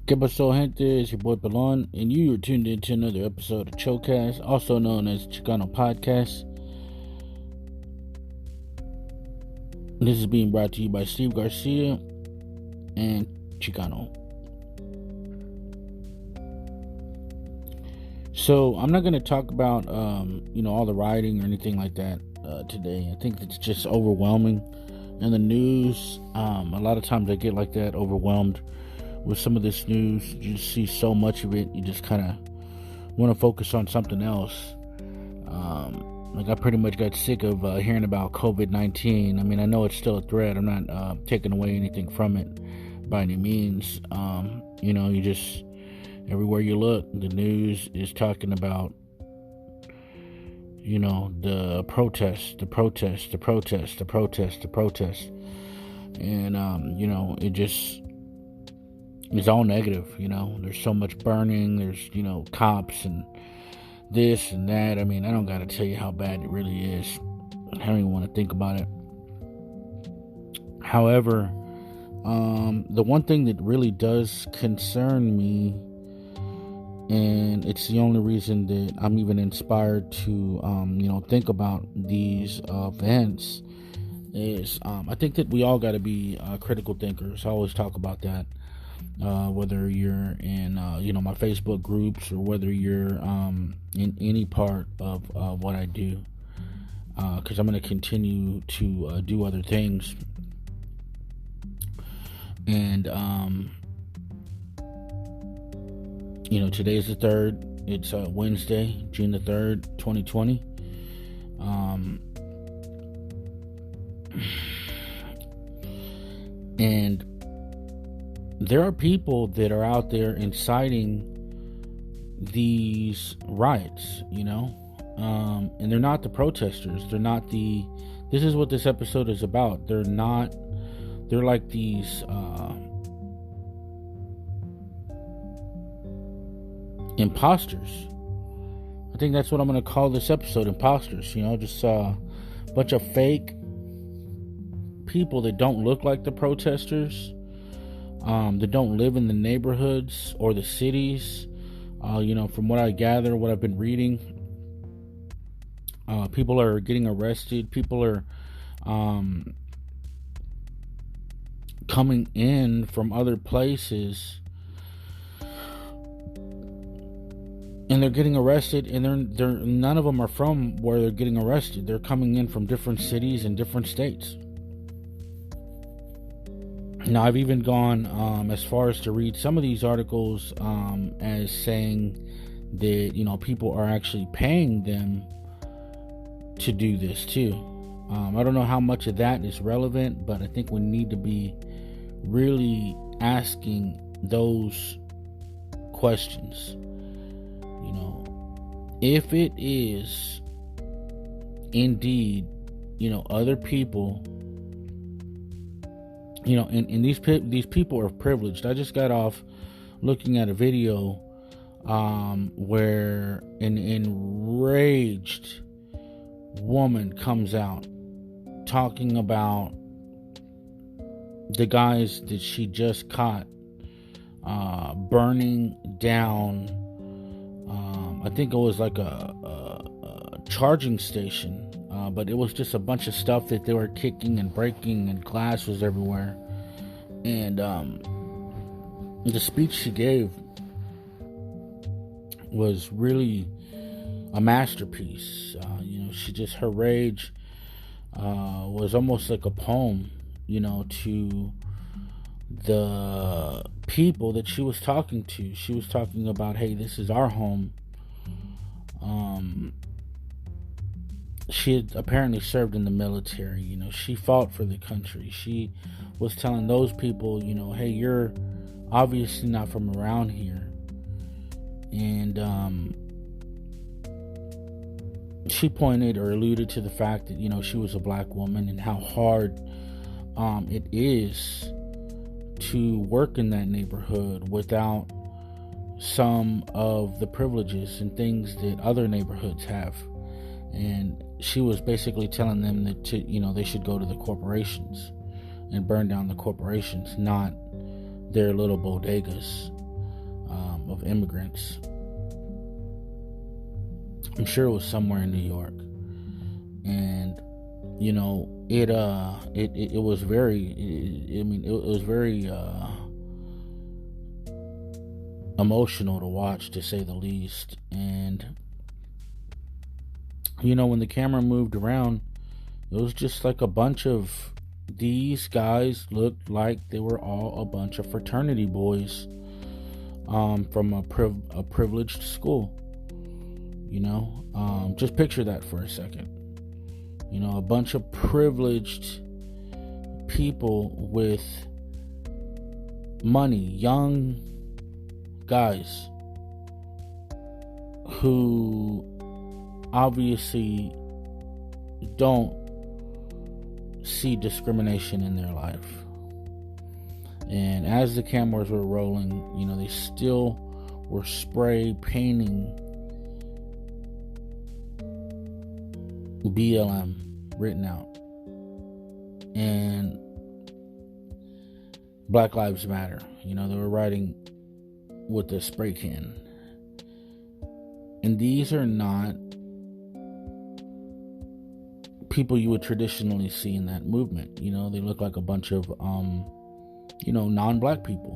¿Qué pasó, gente? It's your boy Pelon, and you are tuned in to another episode of Chocast, also known as Chicano Podcast. This is being brought to you by Steve Garcia and Chicano. So I'm not going to talk about, all the rioting or anything like that today. I think it's just overwhelming. In the news, a lot of times I get like that, overwhelmed with some of this news. You just see so much of it, you just kind of want to focus on something else. Like I pretty much got sick of hearing about COVID-19. I mean, I know it's still a threat. I'm not taking away anything from it by any means. You just, everywhere you look, the news is talking about, the protests. And, it just is all negative. There's so much burning. There's, cops and this and that. I mean, I don't got to tell you how bad it really is. I don't even want to think about it. However, the one thing that really does concern me, and it's the only reason that I'm even inspired to, think about these events, is I think that we all got to be critical thinkers. I always talk about that. Whether you're in my Facebook groups or whether you're in any part of what I do, because I'm going to continue to do other things. And today is the 3rd. It's Wednesday, June the 3rd, 2020. And there are people that are out there inciting these riots, and they're not the protesters. They're not this is what this episode is about. They're like these imposters. I think that's what I'm going to call this episode, imposters. Just a bunch of fake people that don't look like the protesters. That don't live in the neighborhoods or the cities. From what I gather, what I've been reading, people are getting arrested. People are coming in from other places, and they're getting arrested. And they're none of them are from where they're getting arrested. They're coming in from different cities and different states. Now, I've even gone as far as to read some of these articles as saying that, people are actually paying them to do this too. I don't know how much of that is relevant, but I think we need to be really asking those questions. If it is indeed, other people, and these people are privileged. I just got off looking at a video where an enraged woman comes out talking about the guys that she just caught burning down. I think it was like a charging station. But it was just a bunch of stuff that they were kicking and breaking, and glass was everywhere. And the speech she gave was really a masterpiece. Her rage was almost like a poem, to the people that she was talking to. She was talking about, hey, this is our home. She had apparently served in the military. She fought for the country. She was telling those people, hey, you're obviously not from around here. And she pointed or alluded to the fact that, she was a black woman and how hard it is to work in that neighborhood without some of the privileges and things that other neighborhoods have. And she was basically telling them that they should go to the corporations and burn down the corporations, not their little bodegas. of immigrants. I'm sure it was somewhere in New York, and it was very. It was very emotional to watch, to say the least. And when the camera moved around, it was just like a bunch of these guys looked like they were all a bunch of fraternity boys from a privileged school. Just picture that for a second. A bunch of privileged people with money, young guys who obviously don't see discrimination in their life. And as the cameras were rolling, they still were spray painting BLM written out, and Black Lives Matter. They were writing with a spray can. And these are not people you would traditionally see in that movement. They look like a bunch of non-black people.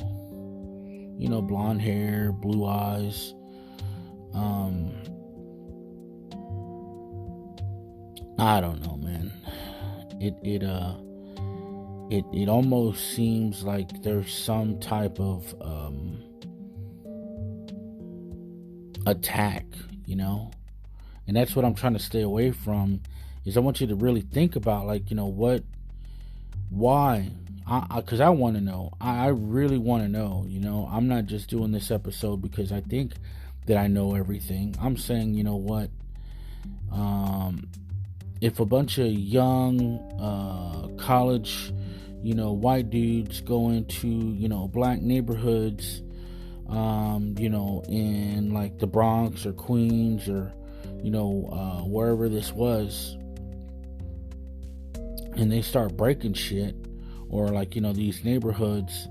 Blonde hair, blue eyes. I don't know, man. It almost seems like there's some type of attack, and that's what I'm trying to stay away from. Is I want you to really think about, why? Because I want to know. I really want to know. I'm not just doing this episode because I think that I know everything. I'm saying, if a bunch of young college, white dudes go into, black neighborhoods, in like the Bronx or Queens or, wherever this was, and they start breaking shit, or these neighborhoods,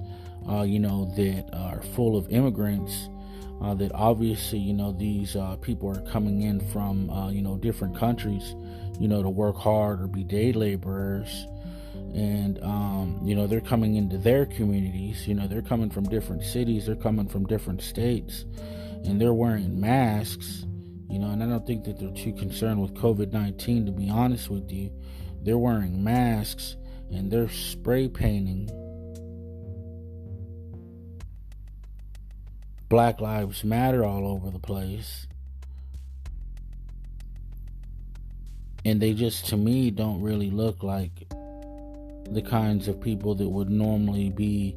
that are full of immigrants, that obviously, these people are coming in from, different countries, to work hard or be day laborers. And, they're coming into their communities, they're coming from different cities, they're coming from different states, and they're wearing masks, and I don't think that they're too concerned with COVID-19, to be honest with you. They're wearing masks, and they're spray painting Black Lives Matter all over the place. And they just, to me, don't really look like the kinds of people that would normally be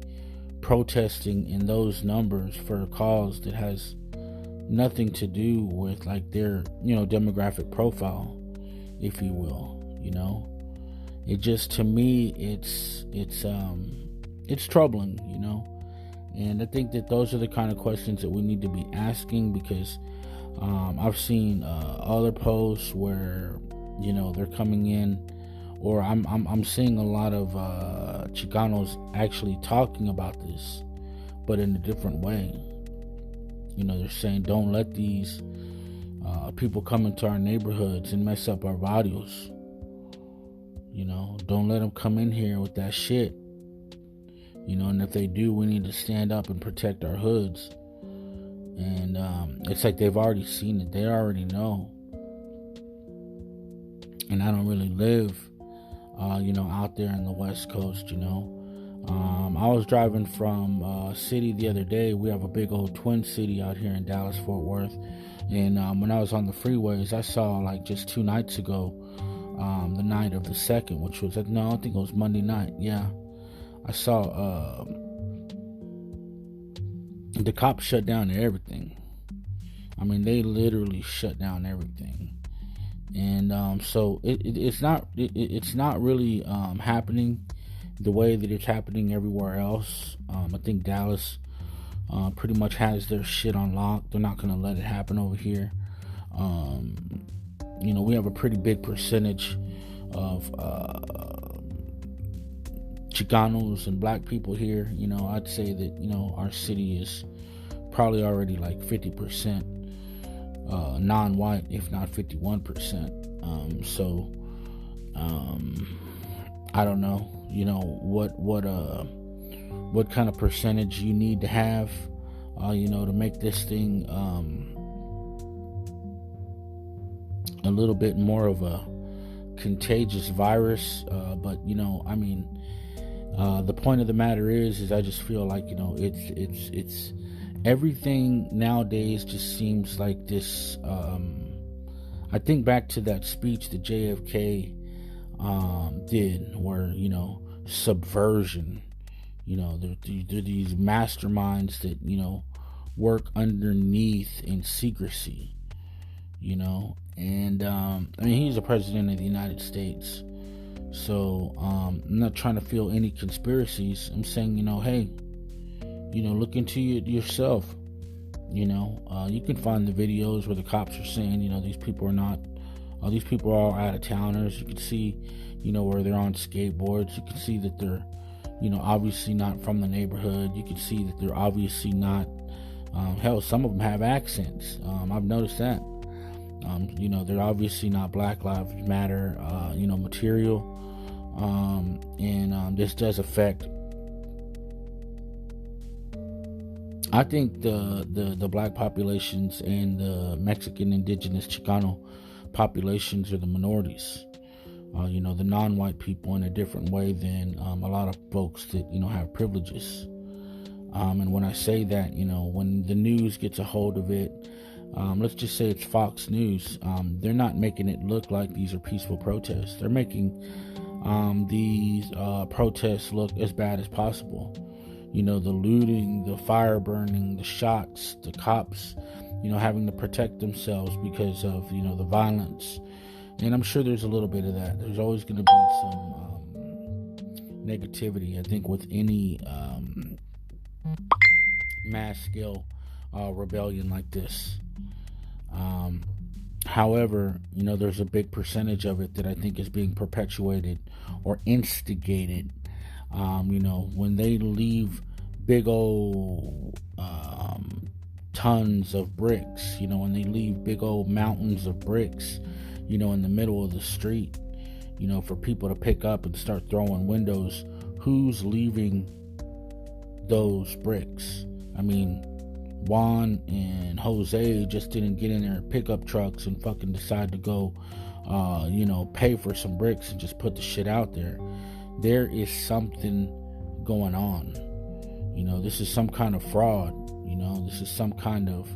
protesting in those numbers for a cause that has nothing to do with their demographic profile, if you will. It just, to me, it's troubling. And I think that those are the kind of questions that we need to be asking, because I've seen other posts where they're coming in, or I'm seeing a lot of Chicanos actually talking about this, but in a different way. They're saying, don't let these people come into our neighborhoods and mess up our barrios. Don't let them come in here with that shit. And if they do, we need to stand up and protect our hoods. And it's like they've already seen it. They already know. And I don't really live, out there in the West Coast, I was driving from city the other day. We have a big old twin city out here in Dallas, Fort Worth. And when I was on the freeways, I saw, just 2 nights ago, the night of the 2nd, which was, I think it was Monday night. Yeah. I saw the cops shut down everything. I mean, they literally shut down everything. And so it's not really happening the way that it's happening everywhere else. I think Dallas pretty much has their shit on lock. They're not going to let it happen over here. We have a pretty big percentage of Chicanos and black people here. I'd say that, our city is probably already like 50% non-white, if not 51%. I don't know, what kind of percentage you need to have, to make this thing a little bit more of a contagious virus. But the point of the matter is I just feel like, it's everything nowadays just seems like this. I think back to that speech that JFK did, where, subversion, there these masterminds that, work underneath in secrecy, and he's the president of the United States. So I'm not trying to feel any conspiracies. I'm saying, hey, look into it yourself. You can find the videos where the cops are saying, these people are all out of towners. You can see, where they're on skateboards. You can see that they're, obviously not from the neighborhood. You can see that they're obviously not, hell, some of them have accents. I've noticed that. They're obviously not Black Lives Matter, material. And this does affect, I think, the black populations and the Mexican, indigenous, Chicano populations are the minorities. The non-white people in a different way than a lot of folks that, have privileges. And when I say that, when the news gets a hold of it, let's just say it's Fox News, they're not making it look like these are peaceful protests. They're making these protests look as bad as possible. The looting, the fire burning, the shots, the cops, having to protect themselves because of, the violence. And I'm sure there's a little bit of that. There's always going to be some negativity, I think, with any mass scale rebellion like this. However, there's a big percentage of it that I think is being perpetuated or instigated. When they leave big old tons of bricks, when they leave big old mountains of bricks, in the middle of the street, for people to pick up and start throwing windows, who's leaving those bricks? Juan and Jose just didn't get in their pickup trucks and fucking decide to go, pay for some bricks and just put the shit out there. There is something going on. This is some kind of fraud. This is some kind of,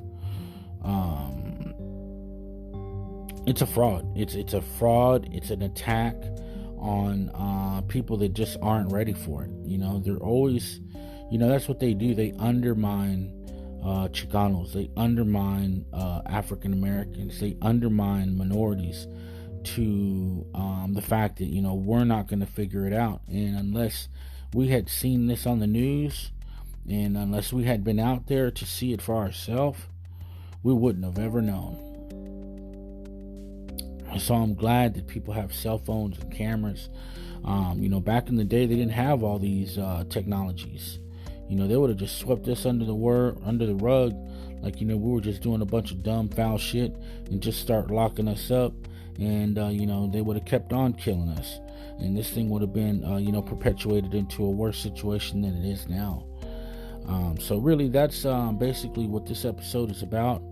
it's a fraud. It's a fraud. It's an attack on people that just aren't ready for it. They're always, that's what they do. They undermine Chicanos. They undermine African Americans. They undermine minorities to the fact that, we're not going to figure it out. And unless we had seen this on the news, and unless we had been out there to see it for ourselves, we wouldn't have ever known. So I'm glad that people have cell phones and cameras. Back in the day, they didn't have all these technologies. They would have just swept us under the rug, like, we were just doing a bunch of dumb, foul shit, and just start locking us up, and they would have kept on killing us, and this thing would have been perpetuated into a worse situation than it is now. So really, that's basically what this episode is about.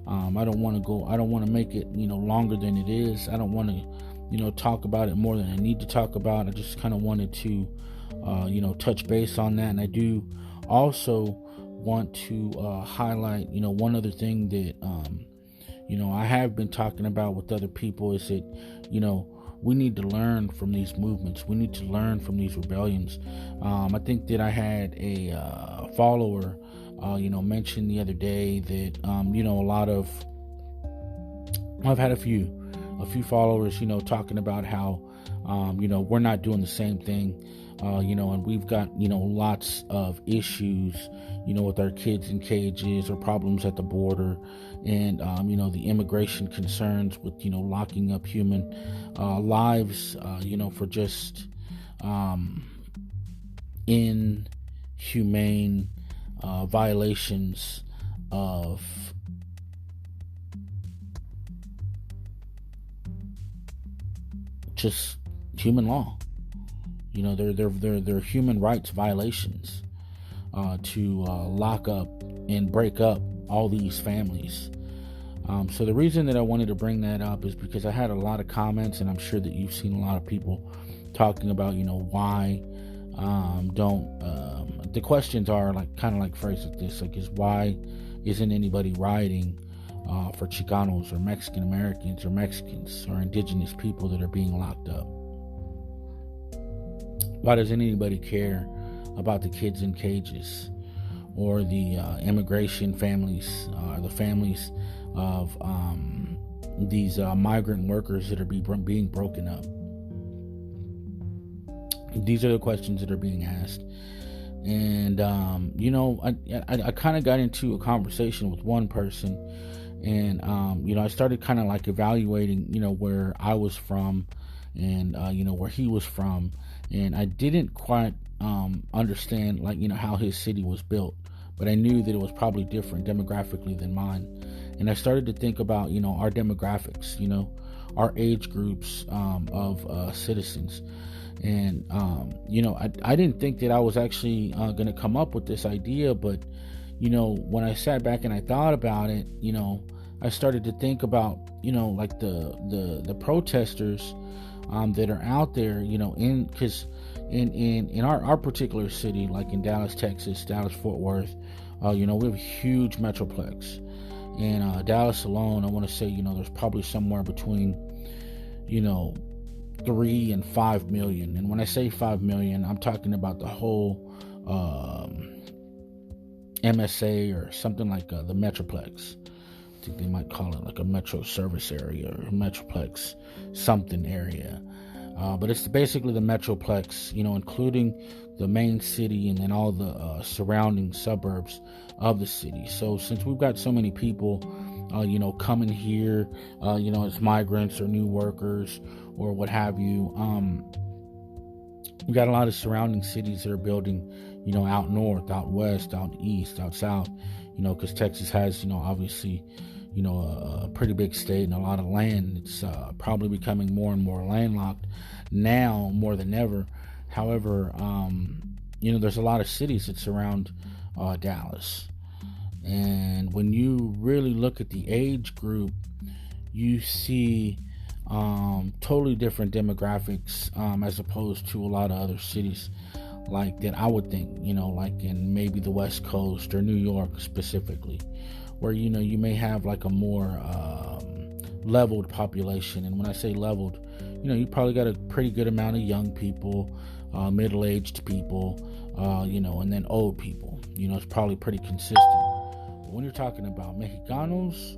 I don't want to make it longer than it is. I don't want to talk about it more than I need to talk about. I just kind of wanted to touch base on that. And I do also want to highlight one other thing that I have been talking about with other people, is that we need to learn from these movements. We need to learn from these rebellions. I think that I had a follower mentioned the other day that I've had a few followers talking about how we're not doing the same thing, and we've got lots of issues with our kids in cages, or problems at the border, and the immigration concerns with locking up human lives for just inhumane violations of just human law. They're human rights violations to lock up and break up all these families. So the reason that I wanted to bring that up is because I had a lot of comments, and I'm sure that you've seen a lot of people talking about, why don't the questions are like kind of like phrased like this, like, is why isn't anybody rioting for Chicanos or Mexican Americans or Mexicans or indigenous people that are being locked up? Why doesn't anybody care about the kids in cages or the immigration families, the families of these migrant workers that are being broken up? These are the questions that are being asked. And, I kind of got into a conversation with one person, and, I started kind of like evaluating, where I was from and, where he was from. And I didn't quite understand, like, how his city was built, but I knew that it was probably different demographically than mine. And I started to think about, our demographics, our age groups of citizens. And, I didn't think that I was actually going to come up with this idea, but, when I sat back and I thought about it, I started to think about, like the protesters that are out there, because in our particular city, like in Dallas, Texas, Dallas, Fort Worth, we have a huge metroplex. In Dallas alone, I want to say, there's probably somewhere between, 3 and 5 million. And when I say 5 million, I'm talking about the whole MSA or something like the metroplex. I think they might call it like a metro service area or metroplex something area. But it's basically the metroplex, including the main city and then all the surrounding suburbs of the city. So since we've got so many people, coming here, as migrants or new workers or what have you, we got a lot of surrounding cities that are building, out north, out west, out east, out south, because Texas has, obviously, a pretty big state and a lot of land. It's probably becoming more and more landlocked now more than ever. However, there's a lot of cities that surround Dallas. And when you really look at the age group, you see totally different demographics as opposed to a lot of other cities like that I would think, like in maybe the West Coast or New York specifically, where, you may have like a more leveled population. And when I say leveled, you probably got a pretty good amount of young people, middle-aged people, and then old people. It's probably pretty consistent. But when you're talking about Mexicanos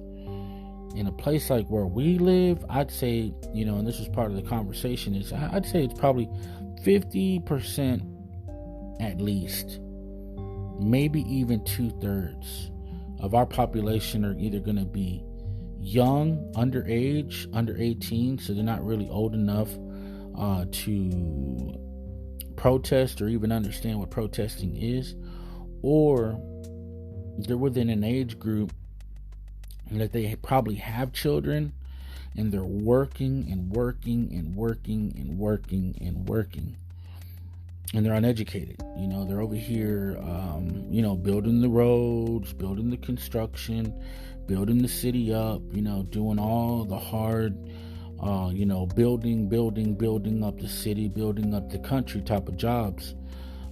in a place like where we live, I'd say, and this is part of the conversation, is I'd say it's probably 50% at least, maybe even 2/3 of our population are either going to be young, underage, under 18, so they're not really old enough to protest or even understand what protesting is, or they're within an age group that they probably have children and they're working and working and working and working and working, and they're uneducated. They're over here, building the roads, building the construction, building the city up, doing all the hard, building up the city, building up the country type of jobs.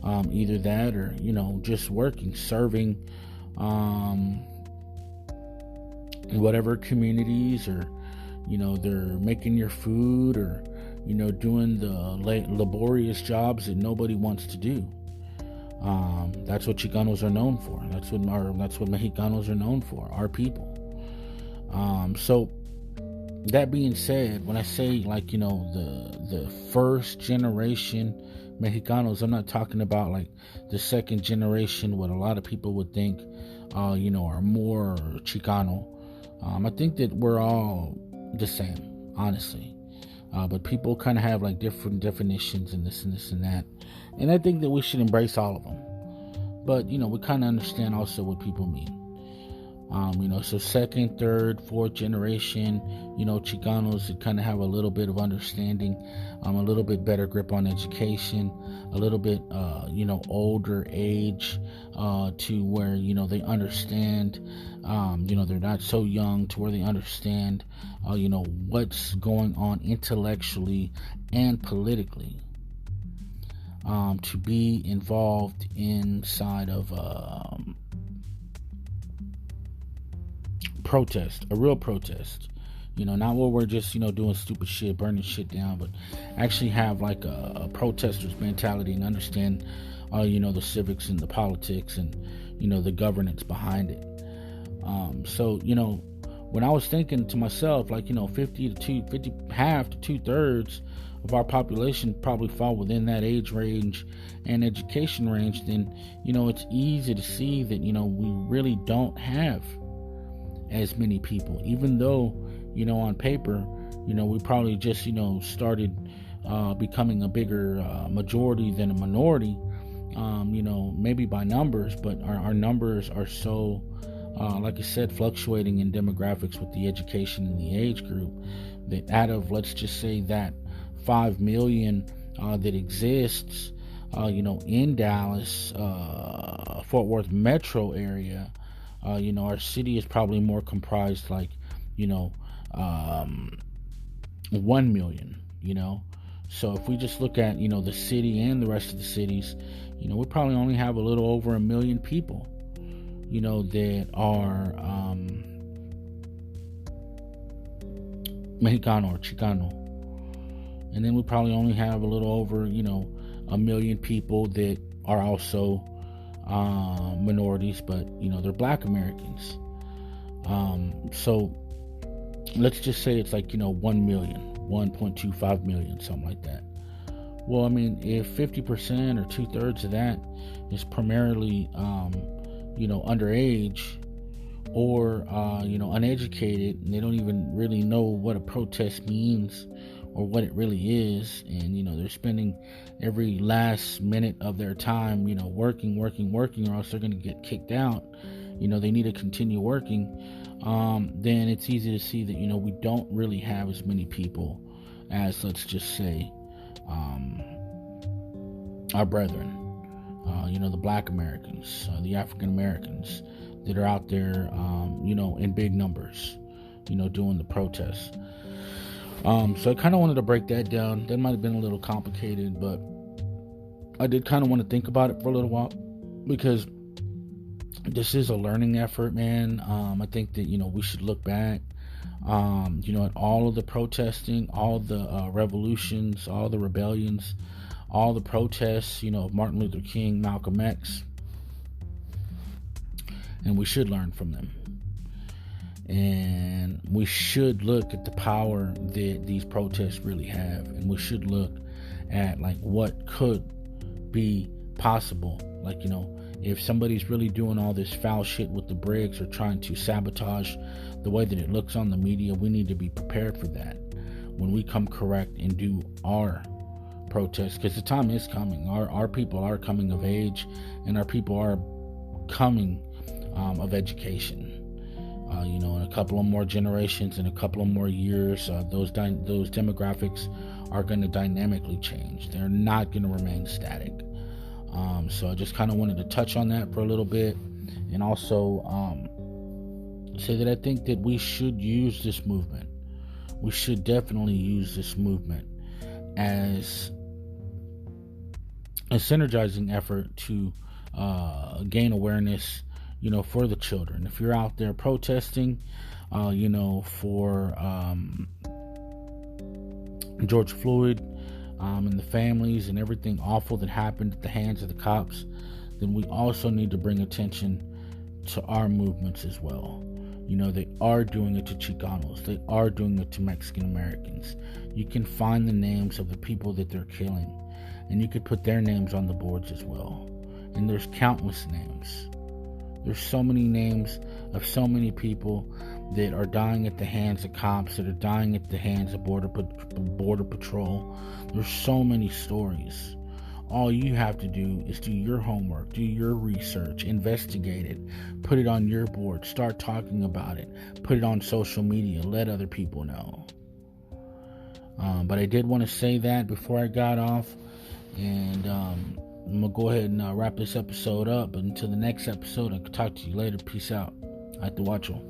Either that or, just working, serving, whatever communities, or, they're making your food, or, doing the laborious jobs that nobody wants to do. That's what Chicanos are known for. That's what Mexicanos are known for, our people. So that being said, when I say the first generation Mexicanos, I'm not talking about like the second generation, what a lot of people would think, are more Chicano. I think that we're all the same, honestly. But people kind of have like different definitions and this and this and that. And I think that we should embrace all of them. But, we kind of understand also what people mean. So second, third, fourth generation, Chicanos that kind of have a little bit of understanding, a little bit better grip on education, a little bit, older age, to where, they understand, they're not so young to where they understand, what's going on intellectually and politically, to be involved inside of, protest, a real protest, not where we're just, doing stupid shit, burning shit down, but actually have like a protester's mentality and understand, the civics and the politics and, the governance behind it. So, when I was thinking to myself, like, 50, half to 2/3 of our population probably fall within that age range and education range, then, it's easy to see that, we really don't have as many people, even though, on paper, we probably just, started becoming a bigger majority than a minority, maybe by numbers, but our numbers are so, like I said, fluctuating in demographics with the education and the age group, that out of, let's just say, that 5 million that exists, in Dallas, Fort Worth metro area, our city is probably more comprised like, 1 million, So if we just look at, the city and the rest of the cities, we probably only have a little over 1 million people, that are Mexicano or Chicano. And then we probably only have a little over, 1 million people that are also minorities, but they're Black Americans. So let's just say it's like 1 million, 1.25 million, something like that. Well, I mean, if 50% or 2/3 of that is primarily underage or uneducated, and they don't even really know what a protest means or what it really is, and they're spending every last minute of their time working, or else they're going to get kicked out, they need to continue working, then it's easy to see that we don't really have as many people as, let's just say, our brethren, the Black Americans, the African Americans that are out there, in big numbers, doing the protests. So I kind of wanted to break that down. That might have been a little complicated, but I did kind of want to think about it for a little while, because this is a learning effort, man. I think that, we should look back, at all of the protesting, all the revolutions, all the rebellions, all the protests, of Martin Luther King, Malcolm X, and we should learn from them. And we should look at the power that these protests really have, and we should look at like what could be possible. Like, if somebody's really doing all this foul shit with the bricks or trying to sabotage the way that it looks on the media, we need to be prepared for that when we come correct and do our protests, because the time is coming. Our people are coming of age, and our people are coming of education. In a couple of more generations, in a couple of more years, those demographics are going to dynamically change. They're not going to remain static. So I just kind of wanted to touch on that for a little bit, and also say that I think that we should use this movement. We should definitely use this movement as a synergizing effort to gain awareness, for the children. If you're out there protesting, for George Floyd, and the families and everything awful that happened at the hands of the cops, then we also need to bring attention to our movements as well. They are doing it to Chicanos. They are doing it to Mexican Americans. You can find the names of the people that they're killing, and you could put their names on the boards as well. And there's countless names. There's so many names of so many people that are dying at the hands of cops, that are dying at the hands of Border Patrol. There's so many stories All you have to do is do your homework, do your research, investigate it, put it on your board, start talking about it, put it on social media, let other people know. But I did want to say that before I got off, and I'm going to go ahead and wrap this episode up. But until the next episode, I'll talk to you later. Peace out. I have to watch you.